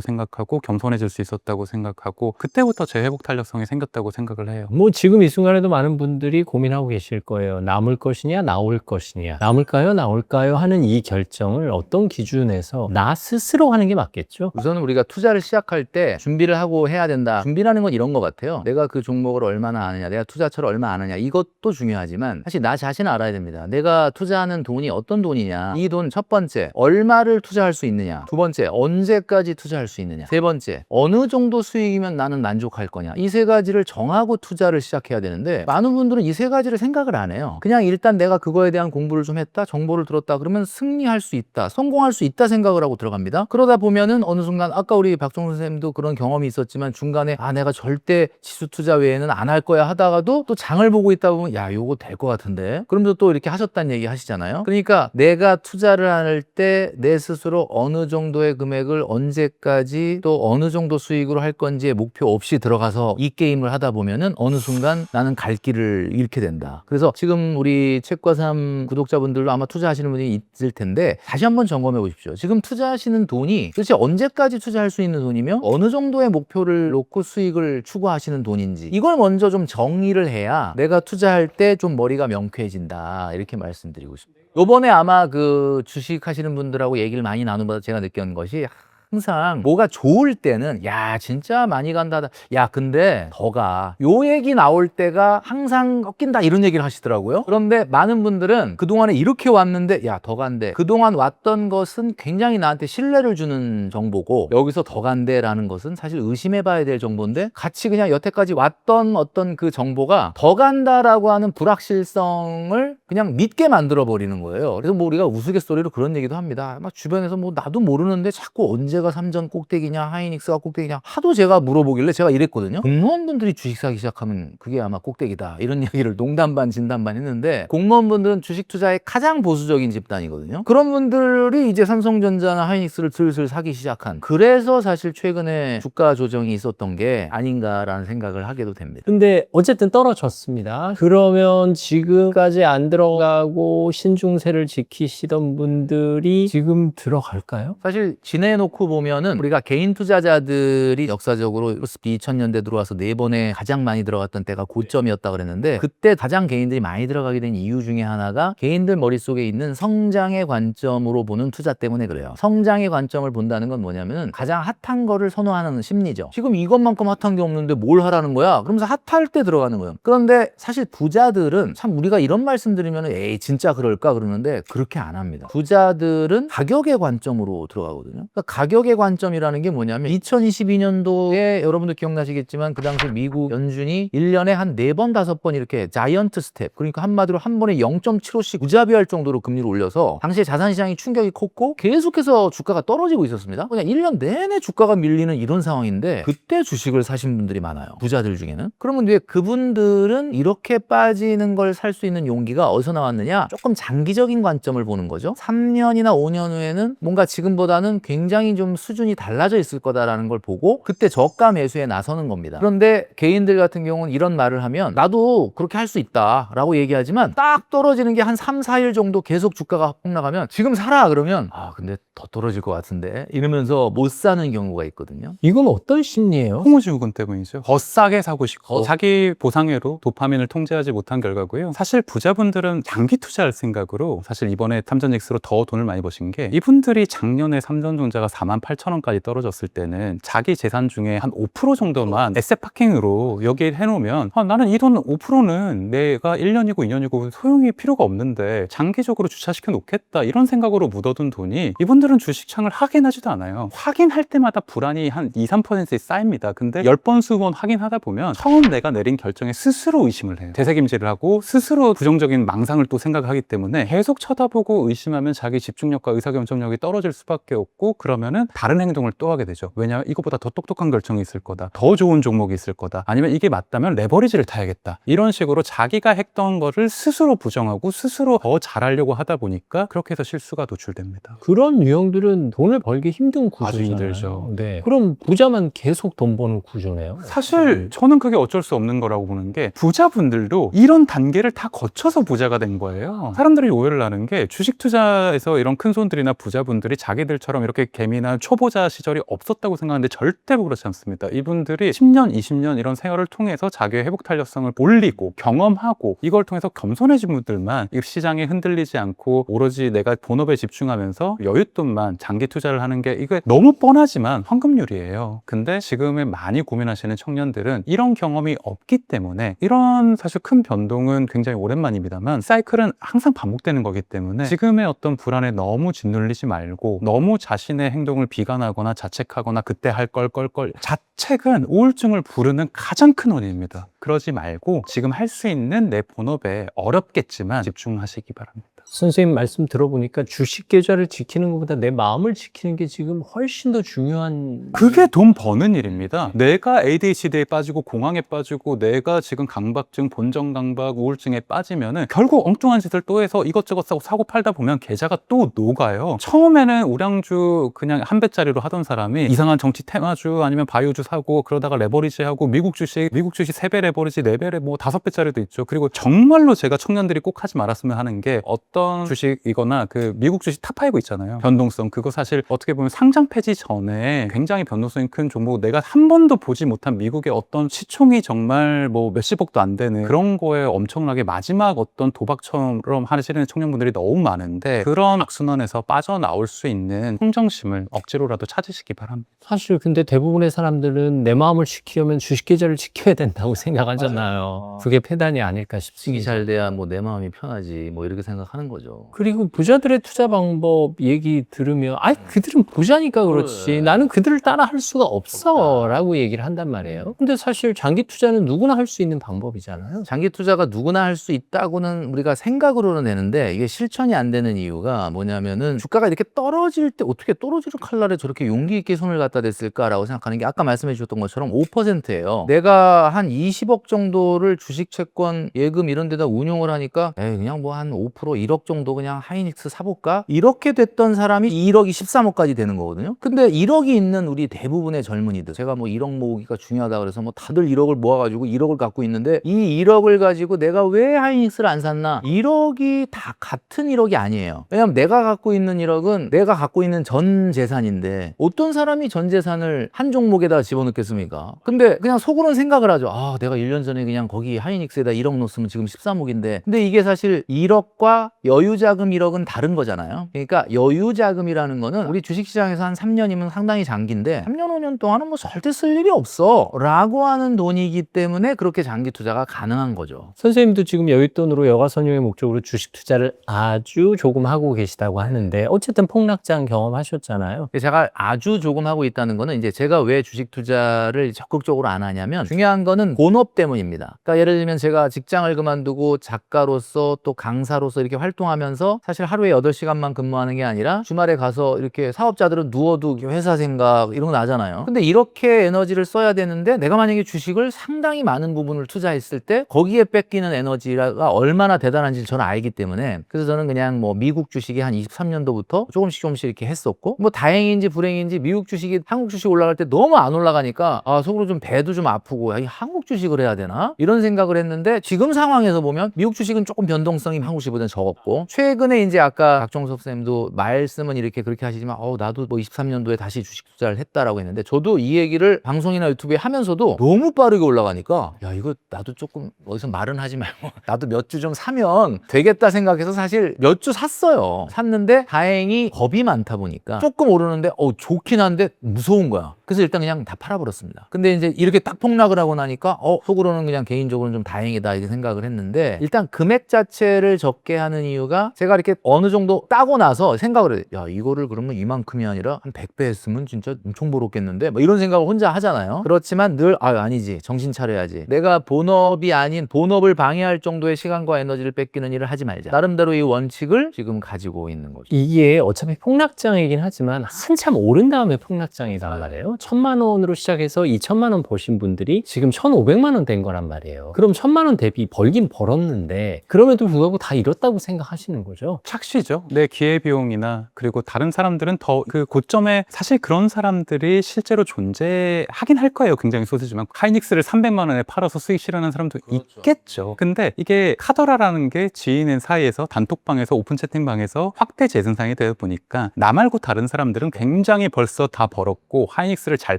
생각하고 겸손해질 수 있었다고 생각하고 그때부터 제 회복 탄력성이 생겼다고 생각을 해요. 뭐 지금 이 순간에도 많은 분들이 고민하고 계실 거예요. 남을 것이냐 나올 것이냐, 남을까요 나올까요 하는 이 결정을 어떤 기준에서 나 스스로 하는 게 맞겠죠? 우선 우리가 투자를 시작할 때 준비를 하고 해야 된다. 준비라는 건 이런 것 같아요. 내가 그 종목을 얼마나 아느냐, 내가 투자처를 얼마 아느냐 이것도 중요하지만 사실 나 자신을 알아야 됩니다. 내가 투자하는 돈이 어떤 돈이냐, 이 돈 첫 번째 얼마를 투자할 수 있느냐, 두 번째 언제까지 투자할 수 있느냐, 세 번째 어느 정도 수익이면 나는 만족할 거냐, 이 세 가지를 정하고 투자를 시작해야 되는데 많은 분들은 이 세 가지를 생각을 안 해요. 그냥 일단 내가 그거에 대한 공부를 좀 했다, 정보를 들었다 그러면 승리할 수 있다, 성공할 수 있다 생각을 하고 들어갑니다. 그러다 보면은 어느 순간 아까 우리 박정훈 선생님도 그런 경험이 있었지만 중간에 내가 절대 지수 투자 외에는 안 할 거야 하다가도 또 장을 보고 있다 보면 야 요거 될 것 같은데 그러면서 또 이렇게 하셨다는 얘기 하시잖아요. 그러니까 내가 투자를 할 때 내 스스로 어느 정도의 금액을 언제까지 또 어느 정도 수익으로 할 건지의 목표 없이 들어가서 이 게임을 하다 보면은 어느 순간 나는 갈 길을 잃게 된다. 그래서 지금 우리 책과 삶 구독자분들도 아마 투자하시는 분이 있을 텐데 다시 한번 점검해 보십시오. 지금 투자하시는 돈이 도대체 언제까지 투자할 수 있는 돈이며 어느 정도의 목표를 놓고 수익을 추구하시는 돈인지 이걸 먼저 좀 정의를 해야 내가 투자할 때 좀 머리가 명쾌해진다 이렇게 말씀드리고 싶습니다. 요번에 아마 그 주식 하시는 분들하고 얘기를 많이 나누면서 제가 느꼈는 것이 항상 뭐가 좋을 때는 야 진짜 많이 간다, 야 근데 더 가, 요 얘기 나올 때가 항상 꺾인다 이런 얘기를 하시더라고요. 그런데 많은 분들은 그동안에 이렇게 왔는데 야 더 간대, 그동안 왔던 것은 굉장히 나한테 신뢰를 주는 정보고 여기서 더 간대 라는 것은 사실 의심해 봐야 될 정보인데 같이 그냥 여태까지 왔던 어떤 그 정보가 더 간다라고 하는 불확실성을 그냥 믿게 만들어 버리는 거예요. 그래서 뭐 우리가 우스갯소리로 그런 얘기도 합니다. 막 주변에서 뭐 나도 모르는데 자꾸 언제가 삼전 꼭대기냐 하이닉스가 꼭대기냐 하도 제가 물어보길래 제가 이랬거든요. 공무원분들이 주식 사기 시작하면 그게 아마 꼭대기다 이런 얘기를 농담 반 진담 반 했는데 공무원분들은 주식 투자의 가장 보수적인 집단이거든요. 그런 분들이 이제 삼성전자나 하이닉스를 슬슬 사기 시작한, 그래서 사실 최근에 주가 조정이 있었던 게 아닌가라는 생각을 하게도 됩니다. 근데 어쨌든 떨어졌습니다. 그러면 지금까지 안 들어가고 신중세를 지키시던 분들이 지금 들어갈까요? 사실 지내놓고 보면은 우리가 개인 투자자들이 역사적으로 코스피 2000년대 들어와서 4번에 가장 많이 들어갔던 때가 고점이었다 그랬는데 그때 가장 개인들이 많이 들어가게 된 이유 중에 하나가 개인들 머릿속에 있는 성장의 관점으로 보는 투자 때문에 그래요. 성장의 관점을 본다는 건 뭐냐면은 가장 핫한 거를 선호하는 심리죠. 지금 이것만큼 핫한 게 없는데 뭘 하라는 거야? 그러면서 핫할 때 들어가는 거예요. 그런데 사실 부자들은 참 우리가 이런 말씀들을 들으면 에이 진짜 그럴까 그러는데 그렇게 안 합니다. 부자들은 가격의 관점으로 들어가거든요. 그러니까 가격의 관점이라는 게 뭐냐면 2022년도에 여러분들 기억나시겠지만 그 당시 미국 연준이 1년에 한 4번 5번 이렇게 자이언트 스텝, 그러니까 한마디로 한 번에 0.75씩 무자비할 정도로 금리를 올려서 당시에 자산시장이 충격이 컸고 계속해서 주가가 떨어지고 있었습니다. 그냥 1년 내내 주가가 밀리는 이런 상황인데 그때 주식을 사신 분들이 많아요. 부자들 중에는. 그러면 왜 그분들은 이렇게 빠지는 걸 살 수 있는 용기가 어디서 나왔느냐? 조금 장기적인 관점을 보는 거죠. 3년이나 5년 후에는 뭔가 지금보다는 굉장히 좀 수준이 달라져 있을 거다라는 걸 보고 그때 저가 매수에 나서는 겁니다. 그런데 개인들 같은 경우는 이런 말을 하면 나도 그렇게 할 수 있다라고 얘기하지만 딱 떨어지는 게 한 3, 4일 정도 계속 주가가 폭락하면 지금 사라 그러면 근데 더 떨어질 것 같은데 이러면서 못 사는 경우가 있거든요. 이건 어떤 심리예요? 호모증후군 때문이죠. 더 싸게 사고 싶고 자기 보상회로 도파민을 통제하지 못한 결과고요. 사실 부자분들은 장기 투자할 생각으로 사실 이번에 탐전익스로 더 돈을 많이 버신 게 이분들이 작년에 삼성전자가 48,000원까지 떨어졌을 때는 자기 재산 중에 한 5% 정도만 에셋 파킹으로 여기에 해놓으면 나는 이 돈 5%는 내가 1년이고 2년이고 소용이 필요가 없는데 장기적으로 주차시켜 놓겠다 이런 생각으로 묻어둔 돈이 이분들은 주식창을 확인하지도 않아요. 확인할 때마다 불안이 한 2, 3% 쌓입니다. 근데 10번, 20번 확인하다 보면 처음 내가 내린 결정에 스스로 의심을 해요. 되새김질을 하고 스스로 부정적인 망상을 또 생각하기 때문에 계속 쳐다보고 의심하면 자기 집중력과 의사결정력이 떨어질 수밖에 없고 그러면은 다른 행동을 또 하게 되죠. 왜냐하면 이것보다 더 똑똑한 결정이 있을 거다. 더 좋은 종목이 있을 거다. 아니면 이게 맞다면 레버리지를 타야겠다. 이런 식으로 자기가 했던 거를 스스로 부정하고 스스로 더 잘하려고 하다 보니까 그렇게 해서 실수가 노출됩니다. 그런 유형들은 돈을 벌기 힘든 구조잖아요. 아주 힘들죠. 네. 그럼 부자만 계속 돈 버는 구조네요. 사실 저는 그게 어쩔 수 없는 거라고 보는 게 부자분들도 이런 단계를 다 거쳐서 부자가 된 거예요. 사람들이 오해를 하는 게 주식 투자에서 이런 큰 손들이나 부자분들이 자기들처럼 이렇게 개미나 초보자 시절이 없었다고 생각하는데 절대로 그렇지 않습니다. 이분들이 10년, 20년 이런 생활을 통해서 자기의 회복 탄력성을 올리고 경험하고 이걸 통해서 겸손해진 분들만 이 시장에 흔들리지 않고 오로지 내가 본업에 집중하면서 여윳돈만 장기 투자를 하는 게 이게 너무 뻔하지만 황금률이에요. 근데 지금에 많이 고민하시는 청년들은 이런 경험이 없기 때문에 이런 사실 큰 변동은 굉장히 오랜만입니다만 사이클은 항상 반복되는 거기 때문에 지금의 어떤 불안에 너무 짓눌리지 말고 너무 자신의 행동을 비관하거나 자책하거나 그때 할 걸 자책은 우울증을 부르는 가장 큰 원인입니다. 그러지 말고 지금 할 수 있는 내 본업에 어렵겠지만 집중하시기 바랍니다. 선생님 말씀 들어보니까 주식 계좌를 지키는 것보다 내 마음을 지키는 게 지금 훨씬 더 중요한. 그게 돈 버는 일입니다. 내가 ADHD에 빠지고 공황에 빠지고 내가 지금 강박증, 본전강박, 우울증에 빠지면은 결국 엉뚱한 짓을 또 해서 이것저것 사고 팔다 보면 계좌가 또 녹아요. 처음에는 우량주 그냥 한 배짜리로 하던 사람이 이상한 정치 테마주 아니면 바이오주 사고 그러다가 레버리지하고 미국 주식 3배 레버리지 4배 뭐 5배짜리도 있죠. 그리고 정말로 제가 청년들이 꼭 하지 말았으면 하는 게 어떤 주식이거나 그 미국 주식 탑5 있잖아요. 변동성. 그거 사실 어떻게 보면 상장 폐지 전에 굉장히 변동성이 큰 종목, 내가 한 번도 보지 못한 미국의 어떤 시총이 정말 뭐 몇십억도 안 되는 그런 거에 엄청나게 마지막 어떤 도박처럼 하시는 청년분들이 너무 많은데 그런 악순환에서 빠져나올 수 있는 평정심을 억지로라도 찾으시기 바랍니다. 사실 근데 대부분의 사람들은 내 마음을 지키려면 주식 계좌를 지켜야 된다고 생각하잖아요. 그게 패단이 아닐까 수익이 싶습니다. 잘 돼야 뭐 내 마음이 편하지 뭐 이렇게 생각하는 거죠. 그리고 부자들의 투자 방법 얘기 들으면 그들은 부자니까 그렇지 그래. 나는 그들을 따라 할 수가 없어 라고 얘기를 한단 말이에요. 근데 사실 장기 투자는 누구나 할 수 있는 방법이잖아요. 장기 투자가 누구나 할 수 있다고는 우리가 생각으로는 되는데 이게 실천이 안 되는 이유가 뭐냐면은 주가가 이렇게 떨어질 때 어떻게 떨어지는 칼날에 저렇게 용기 있게 손을 갖다 댔을까라고 생각하는 게 아까 말씀해 주셨던 것처럼 5%예요. 내가 한 20억 정도를 주식 채권 예금 이런 데다 운용을 하니까 그냥 뭐 한 5% 1억 정도 그냥 하이닉스 사볼까? 이렇게 됐던 사람이 1억이 13억까지 되는 거거든요. 근데 1억이 있는 우리 대부분의 젊은이들, 제가 뭐 1억 모으기가 중요하다 그래서 뭐 다들 1억을 모아가지고 1억을 갖고 있는데 이 1억을 가지고 내가 왜 하이닉스를 안 샀나? 1억이 다 같은 1억이 아니에요. 왜냐면 내가 갖고 있는 1억은 내가 갖고 있는 전 재산인데 어떤 사람이 전 재산을 한 종목에다 집어넣겠습니까? 근데 그냥 속으로는 생각을 하죠. 내가 1년 전에 그냥 거기 하이닉스에다 1억 넣었으면 지금 13억인데 근데 이게 사실 1억과 여유자금 1억은 다른 거잖아요. 그러니까 여유자금이라는 거는 우리 주식시장에서 한 3년이면 상당히 장기인데 3년 5년 동안은 뭐 절대 쓸 일이 없어 라고 하는 돈이기 때문에 그렇게 장기 투자가 가능한 거죠. 선생님도 지금 여윳돈으로 여가선용의 목적으로 주식 투자를 아주 조금 하고 계시다고 하는데 어쨌든 폭락장 경험하셨잖아요. 제가 아주 조금 하고 있다는 거는 이제 제가 왜 주식 투자를 적극적으로 안 하냐면 중요한 거는 본업 때문입니다. 그러니까 예를 들면 제가 직장을 그만두고 작가로서 또 강사로서 이렇게 활동하면서 사실 하루에 8시간만 근무하는 게 아니라 주말에 가서 이렇게 사업자들은 누워도 회사 생각 이런 거 나잖아요. 근데 이렇게 에너지를 써야 되는데 내가 만약에 주식을 상당히 많은 부분을 투자했을 때 거기에 뺏기는 에너지가 얼마나 대단한지 저는 알기 때문에 그래서 저는 그냥 뭐 미국 주식이 한 23년도부터 조금씩 이렇게 했었고 뭐 다행인지 불행인지 미국 주식이 한국 주식 올라갈 때 너무 안 올라가니까 속으로 좀 배도 좀 아프고 야, 이 한국 주식을 해야 되나? 이런 생각을 했는데 지금 상황에서 보면 미국 주식은 조금 변동성이 한국 주식보다는 적었고 최근에 이제 아까 박종석 쌤도 말씀은 이렇게 그렇게 하시지만 나도 뭐 23년도에 다시 주식 투자를 했다라고 했는데 저도 이 얘기를 방송이나 유튜브에 하면서도 너무 빠르게 올라가니까 야 이거 나도 조금 어디서 말은 하지 말고 나도 몇 주 좀 사면 되겠다 생각해서 사실 몇 주 샀어요. 샀는데 다행히 겁이 많다 보니까 조금 오르는데 좋긴 한데 무서운 거야. 그래서 일단 그냥 다 팔아버렸습니다. 근데 이제 이렇게 딱 폭락을 하고 나니까 속으로는 그냥 개인적으로는 좀 다행이다 이렇게 생각을 했는데 일단 금액 자체를 적게 하는 이유가 제가 이렇게 어느 정도 따고 나서 생각을 해요. 야 이거를 그러면 이만큼이 아니라 한 100배 했으면 진짜 엄청 벌었겠는데 뭐 이런 생각을 혼자 하잖아요. 그렇지만 늘 아니지 정신 차려야지. 내가 본업이 아닌 본업을 방해할 정도의 시간과 에너지를 뺏기는 일을 하지 말자. 나름대로 이 원칙을 지금 가지고 있는 거죠. 이게 어차피 폭락장이긴 하지만 한참 오른 다음에 폭락장이란 말이에요. 1,000만 원으로 시작해서 2,000만 원 버신 분들이 지금 1,500만 원 된 거란 말이에요. 그럼 1,000만 원 대비 벌긴 벌었는데 그럼에도 불구하고 다 잃었다고 생각하시는 거죠. 착시죠. 내 기회비용이나 그리고 다른 사람들은 더 그 고점에 사실 그런 사람들이 실제로 존재하긴 할 거예요. 굉장히 소수지만 하이닉스를 300만 원에 팔아서 수익 실현하는 사람도 있겠죠. 근데 이게 카더라라는 게 지인 사이에서 단톡방에서 오픈 채팅방에서 확대 재생산이 되다 보니까 나 말고 다른 사람들은 굉장히 벌써 다 벌었고 하이닉스를 잘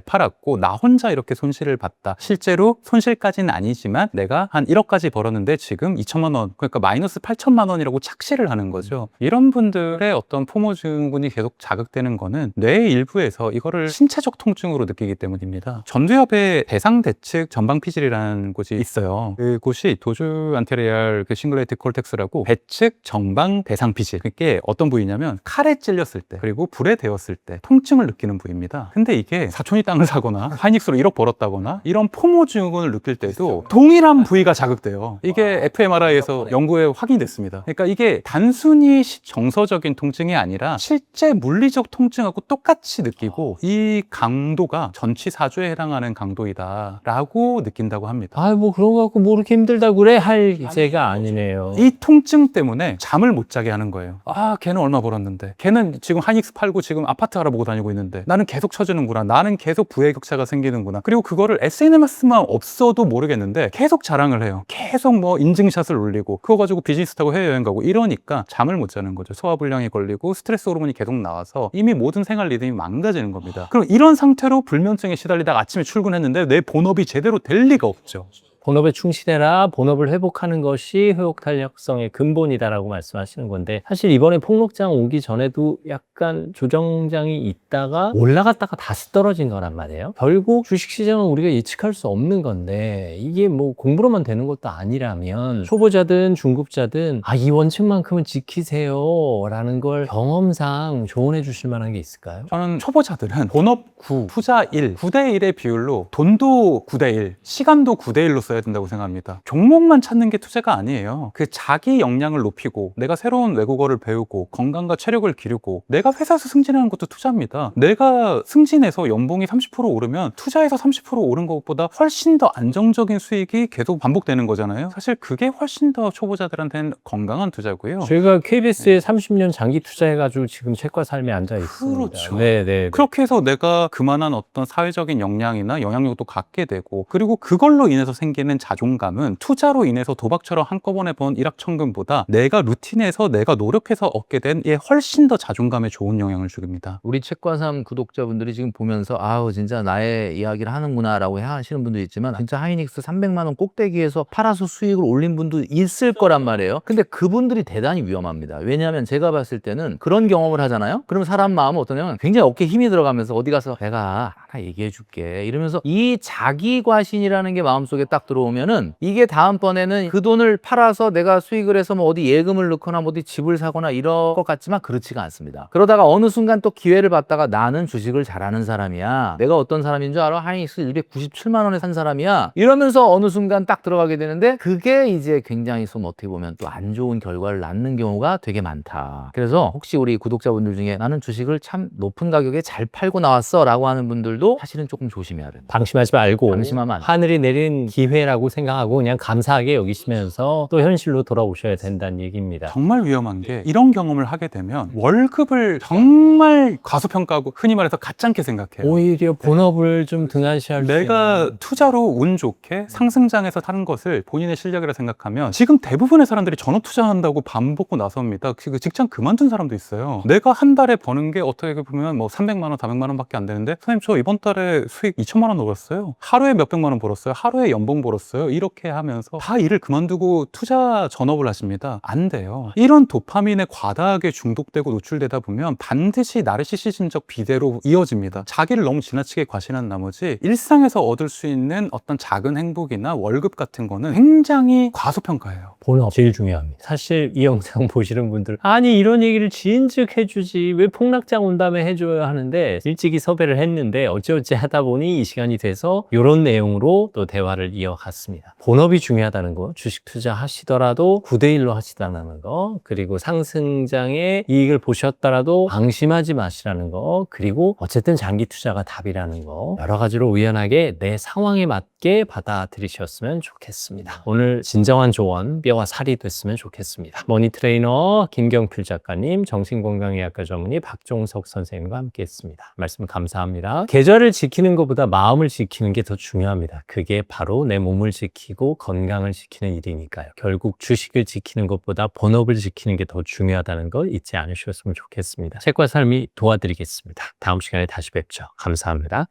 팔았고 나 혼자 이렇게 손실을 봤다. 실제로 손실까지는 아니지만 내가 한 1억까지 벌었는데 지금 2천만 원 그러니까 마이너스 8천만 원이라고 착시를 하는 거죠. 이런 분들의 어떤 포모 증후군이 계속 자극되는 거는 뇌의 일부에서 이거를 신체적 통증으로 느끼기 때문입니다. 전두엽의 대상 대측 전방 피질이라는 곳이 있어요. 그곳이 도주 안테리얼 싱글레이트 콜텍스라고 배측 정방 대상 피질. 그게 어떤 부위냐면 칼에 찔렸을 때 그리고 불에 데웠을 때 통증을 느끼는 부위입니다. 근데 이게 사촌이 땅을 사거나 하이닉스로 1억 벌었다거나 이런 포모 증후군을 느낄 때도 동일한 부위가 자극돼요. 이게 fMRI에서 연구에 확인이 됐습니다. 그러니까 이게 단순히 정서적인 통증이 아니라 실제 물리적 통증하고 똑같이 느끼고 이 강도가 전치사주에 해당하는 강도이다 라고 느낀다고 합니다. 뭐 그런 거 갖고 뭐 이렇게 힘들다고 그래 할 제가 아니네요. 이 통증 때문에 잠을 못 자게 하는 거예요. 걔는 얼마 벌었는데 걔는 지금 하이닉스 팔고 지금 아파트 알아보고 다니고 있는데 나는 계속 쳐주는구나. 나는 계속 부의 격차가 생기는구나. 그리고 그거를 SNS만 없어도 모르겠는데 계속 자랑을 해요. 계속 뭐 인증샷을 올리고 그거 가지고 비즈니스 타고 해외여행 가고 이러니까 잠을 못 자는 거죠. 소화불량이 걸리고 스트레스 호르몬이 계속 나와서 이미 모든 생활 리듬이 망가지는 겁니다. 그럼 이런 상태로 불면증에 시달리다가 아침에 출근했는데 내 본업이 제대로 될 리가 없죠. 본업에 충실해라, 본업을 회복하는 것이 회복 탄력성의 근본이다라고 말씀하시는 건데 사실 이번에 폭락장 오기 전에도 약간 조정장이 있다가 올라갔다가 다시 떨어진 거란 말이에요. 결국 주식시장은 우리가 예측할 수 없는 건데 이게 뭐 공부로만 되는 것도 아니라면 초보자든 중급자든 이 원칙만큼은 지키세요 라는 걸 경험상 조언해 주실 만한 게 있을까요? 저는 초보자들은 본업 9, 투자 1, 9대 1의 비율로 돈도 9대 1, 시간도 9대 1로 써야 된다고 생각합니다. 종목만 찾는 게 투자가 아니에요. 그 자기 역량을 높이고 내가 새로운 외국어를 배우고 건강과 체력을 기르고 내가 회사에서 승진하는 것도 투자입니다. 내가 승진해서 연봉이 30% 오르면 투자해서 30% 오른 것보다 훨씬 더 안정적인 수익이 계속 반복되는 거잖아요. 사실 그게 훨씬 더 초보자들한테는 건강한 투자고요. 제가 KBS에 30년 장기 투자해가지고 지금 책과 삶에 앉아 있습니다. 그렇죠. 네. 그렇게 해서 내가 그만한 어떤 사회적인 역량이나 영향력도 갖게 되고 그리고 그걸로 인해서 생기는 되는 자존감은 투자로 인해서 도박처럼 한꺼번에 번 일확천금보다 내가 루틴에서 내가 노력해서 얻게 된 게 훨씬 더 자존감에 좋은 영향을 줍니다. 우리 책과삼 구독자분들이 지금 보면서 아우 진짜 나의 이야기를 하는구나 라고 하시는 분도 있지만 진짜 하이닉스 300만 원 꼭대기에서 팔아서 수익을 올린 분도 있을 거란 말이에요. 근데 그분들이 대단히 위험합니다. 왜냐하면 제가 봤을 때는 그런 경험을 하잖아요. 그러면 사람 마음은 어떠냐면 굉장히 어깨에 힘이 들어가면서 어디 가서 내가 하나 얘기해 줄게 이러면서 이 자기 과신이라는 게 마음속에 딱 들어오면은 이게 다음번에는 그 돈을 팔아서 내가 수익을 해서 뭐 어디 예금을 넣거나 뭐 어디 집을 사거나 이럴 것 같지만 그렇지가 않습니다. 그러다가 어느 순간 또 기회를 받다가 나는 주식을 잘하는 사람이야. 내가 어떤 사람인 줄 알아? 하이닉스 297만 원에 산 사람이야. 이러면서 어느 순간 딱 들어가게 되는데 그게 이제 굉장히 좀 어떻게 보면 또 안 좋은 결과를 낳는 경우가 되게 많다. 그래서 혹시 우리 구독자분들 중에 나는 주식을 참 높은 가격에 잘 팔고 나왔어 라고 하는 분들도 사실은 조금 조심해야 된다. 방심하지 말고 방심하면 안 돼. 하늘이 내린 기회라고 생각하고 그냥 감사하게 여기시면서 또 현실로 돌아오셔야 된다는 얘기입니다. 정말 위험한 게 이런 경험을 하게 되면 월급을 정말 과소평가하고 흔히 말해서 가짜게 생각해요. 오히려 본업을 좀 등한시할 수 내가 있는. 투자로 운 좋게 상승장에서 사는 것을 본인의 실력이라 생각하면 지금 대부분의 사람들이 전업 투자한다고 밥 먹고 나섭니다. 그 직장 그만둔 사람도 있어요. 내가 한 달에 버는 게 어떻게 보면 뭐 300만 원, 400만 원밖에 안 되는데 선생님 저 이번 달에 수익 2천만 원 벌었어요. 하루에 몇백만 원 벌었어요. 하루에 연봉 벌었어요. 이렇게 하면서 다 일을 그만두고 투자 전업을 하십니다. 안 돼요. 이런 도파민에 과다하게 중독되고 노출되다 보면 반드시 나르시시즘적 비대로 이어집니다. 자기를 너무 지나치게 과신한 나머지 일상에서 얻을 수 있는 어떤 작은 행복이나 월급 같은 거는 굉장히 과소평가해요. 본업 제일 중요합니다. 사실 이 영상 보시는 분들 아니 이런 얘기를 지인즉 해주지 왜 폭락장 온 다음에 해줘야 하는데 일찍이 섭외를 했는데 어찌어찌 하다 보니 이 시간이 돼서 이런 내용으로 또 대화를 이어갔습니다. 본업이 중요하다는 거, 주식 투자 하시더라도 9대1로 하시다는 거, 그리고 상승장의 이익을 보셨더라도 방심하지 마시라는 거, 그리고 어쨌든 장기 투자가 답이라는 거, 여러 가지로 우연하게 내 상황에 맞게 받아들이셨으면 좋겠습니다. 오늘 진정한 조언, 뼈와 살이 됐으면 좋겠습니다. 머니트레이너 김경필 작가님, 정신건강의학과 전문의 박종석 선생님과 함께했습니다. 말씀 감사합니다. 계절을 지키는 것보다 마음을 지키는 게 더 중요합니다. 그게 바로 내 몸을 지키고 건강을 지키는 일이니까요. 결국 주식을 지키는 것보다 본업을 지키는 게 더 중요하다는 걸 잊지 않으셨으면 좋겠습니다. 책과 삶이 도와드리겠습니다. 다음 시간에 다시 뵙죠. 감사합니다.